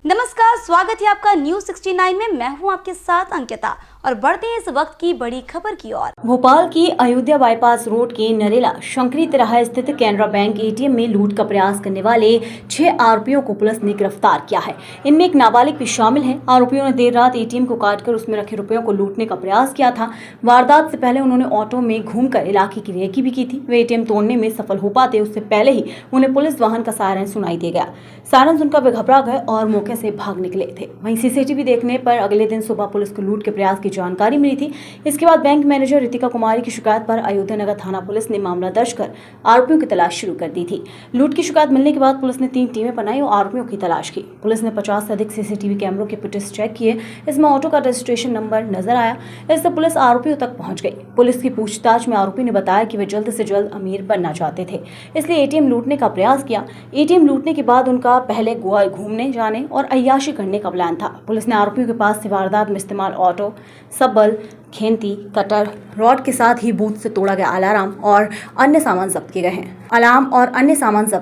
नमस्कार, स्वागत है आपका न्यूज 69 में। मैं हूं आपके साथ अंकिता और बढ़ते हैं इस वक्त की बड़ी खबर की ओर। भोपाल की अयोध्या बाईपास रोड के नरेला शंकरी तिराहा स्थित कैनरा बैंक एटीएम में लूट का प्रयास करने वाले 6 आरोपियों को पुलिस ने गिरफ्तार किया है। इनमें एक नाबालिग भी शामिल है। आरोपियों ने देर रात एटीएम को काटकर उसमें रखे रुपयों को लूटने का प्रयास किया था। वारदात से पहले उन्होंने ऑटो में घूमकर इलाके की रेकी भी की थी। वे एटीएम तोड़ने में सफल हो पाते उससे पहले ही उन्हें पुलिस वाहन का सायरन सुनाई दे गया। सायरन सुनकर वे घबरा गए और मौके से भाग निकले थे। वहीं सीसीटीवी देखने पर अगले दिन सुबह पुलिस को लूट के प्रयास की जानकारी मिली थी। इसके बाद बैंक मैनेजर रितिका कुमारी की शिकायत पर अयोध्या नगर थाना पुलिस ने मामला दर्ज कर आरोपियों की तलाश शुरू कर दी थी। लूट की शिकायत मिलने के बाद पुलिस ने 3 टीमें बनाई और आरोपियों की तलाश की। पुलिस ने 50 से अधिक सीसीटीवी कैमरों के फुटेज चेक किए। इसमें ऑटो का रजिस्ट्रेशन नंबर नजर आया। इससे पुलिस आरोपियों तक पहुंच गई। पुलिस की पूछताछ में आरोपी ने बताया कि वे जल्द से जल्द अमीर बनना चाहते थे, इसलिए एटीएम लूटने का प्रयास किया। एटीएम लूटने के बाद उनका पहले गोवा घूमने जाने और अय्याशी करने का प्लान था। पुलिस ने आरोपियों के पास से वारदात में इस्तेमाल ऑटो, सब्बल, खेंती, कटर, रॉड के साथ ही बूथ से तोड़ा गया अलार्म और अन्य सामान जब्त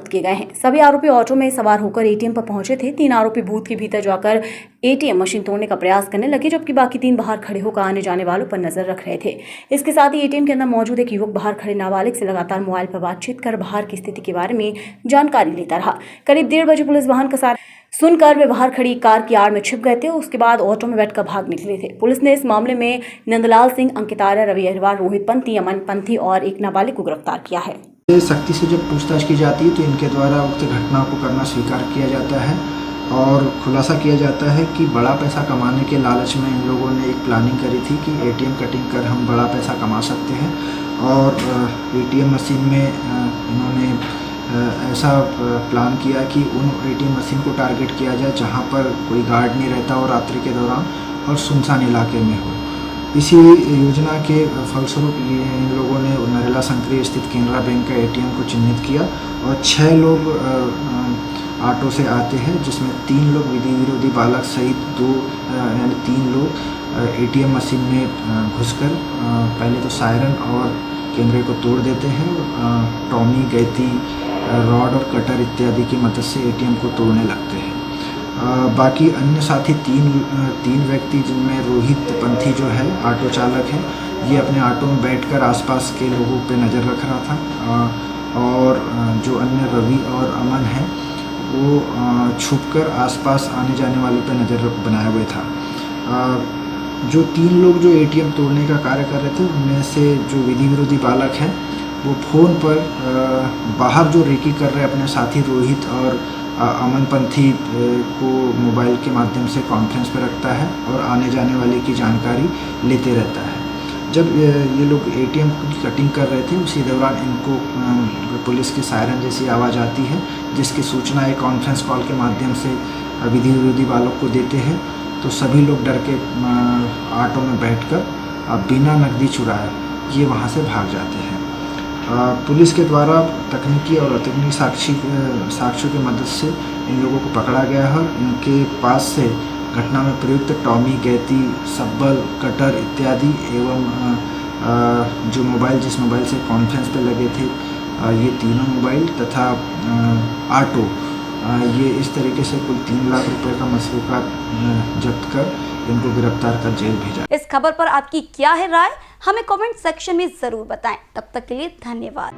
किए गए हैं। सभी आरोपी ऑटो में सवार होकर एटीएम पर पहुंचे थे। 3 आरोपी बूथ के भीतर जाकर एटीएम मशीन तोड़ने का प्रयास करने लगे, जबकि बाकी 3 बाहर खड़े होकर आने जाने वालों पर नजर रख रहे थे। इसके साथ ही एटीएम के अंदर मौजूद एक युवक बाहर खड़े नाबालिग से लगातार मोबाइल पर बातचीत कर बाहर की स्थिति के बारे में जानकारी लेता रहा। करीब 1:30 बजे पुलिस वाहन का सायरन सुनकर वे बाहर खड़ी कार की आड़ में छिप गए थे। उसके बाद ऑटो में बैठकर भाग निकले थे। पुलिस ने इस मामले में नंदलाल सिंह, अंकित आर्य, रवि अग्रवाल, रोहित पंथी, अमन पंथी और एक नाबालिग को गिरफ्तार किया है। सख्ती से जब पूछताछ की जाती है तो इनके द्वारा उक्त घटना को करना स्वीकार किया जाता है और खुलासा किया जाता है कि बड़ा पैसा कमाने के लालच में इन लोगों ने एक प्लानिंग करी थी कि एटीएम कटिंग कर हम बड़ा पैसा कमा सकते हैं। और एटीएम मशीन में इन्होंने ऐसा प्लान किया कि उन एटीएम मशीन को टारगेट किया जाए जहां पर कोई गार्ड नहीं रहता हो रात्रि के दौरान और सुनसान इलाके में हो। इसी योजना के फलस्वरूप इन लोगों ने नरेला शंकरी स्थित कैनरा बैंक का एटीएम को चिन्हित किया और 6 लोग ऑटो से आते हैं, जिसमें 3 लोग विधि विरोधी बालक सहित 3 लोग एटीएम मशीन में घुसकर पहले तो सायरन और कैमरे को तोड़ देते हैं। टॉमी, गैती, रॉड और कटर इत्यादि की मदद से एटीएम को तोड़ने लगते हैं। बाकी अन्य साथी 3 व्यक्ति, जिनमें रोहित पंथी जो है ऑटो चालक है, ये अपने ऑटो में बैठकर आसपास के लोगों पे नज़र रख रहा था और जो अन्य रवि और अमन है वो छुपकर आसपास आने जाने वाले पे नज़र बनाए हुए था। जो 3 लोग जो एटीएम तोड़ने का कार्य कर रहे थे, उनमें से जो विधि विरोधी बालक हैं वो फ़ोन पर बाहर जो रेकी कर रहे अपने साथी रोहित और अमन पंथी को मोबाइल के माध्यम से कॉन्फ्रेंस पर रखता है और आने जाने वाले की जानकारी लेते रहता है। जब ये लोग एटीएम की कटिंग कर रहे थे, उसी दौरान इनको पुलिस की सायरन जैसी आवाज़ आती है, जिसकी सूचना एक कॉन्फ्रेंस कॉल के माध्यम से विधि विरोधी बालक को देते हैं। तो सभी लोग डर के ऑटो में बैठकर बिना नकदी चुराए ये वहाँ से भाग जाते हैं। पुलिस के द्वारा तकनीकी और अतकनीकी साक्ष्यों की मदद से इन लोगों को पकड़ा गया है। इनके पास से घटना में प्रयुक्त टॉमी, गैती, सब्बल, कटर इत्यादि एवं जिस मोबाइल से कॉन्फ्रेंस पे लगे थे, ये तीनों मोबाइल तथा ऑटो, ये इस तरीके से कुल 3 लाख रुपए का मसरूका जब्त कर इनको गिरफ्तार कर जेल भेजा। इस खबर पर आपकी क्या है राय, हमें कमेंट सेक्शन में जरूर बताएं। तब तक के लिए धन्यवाद।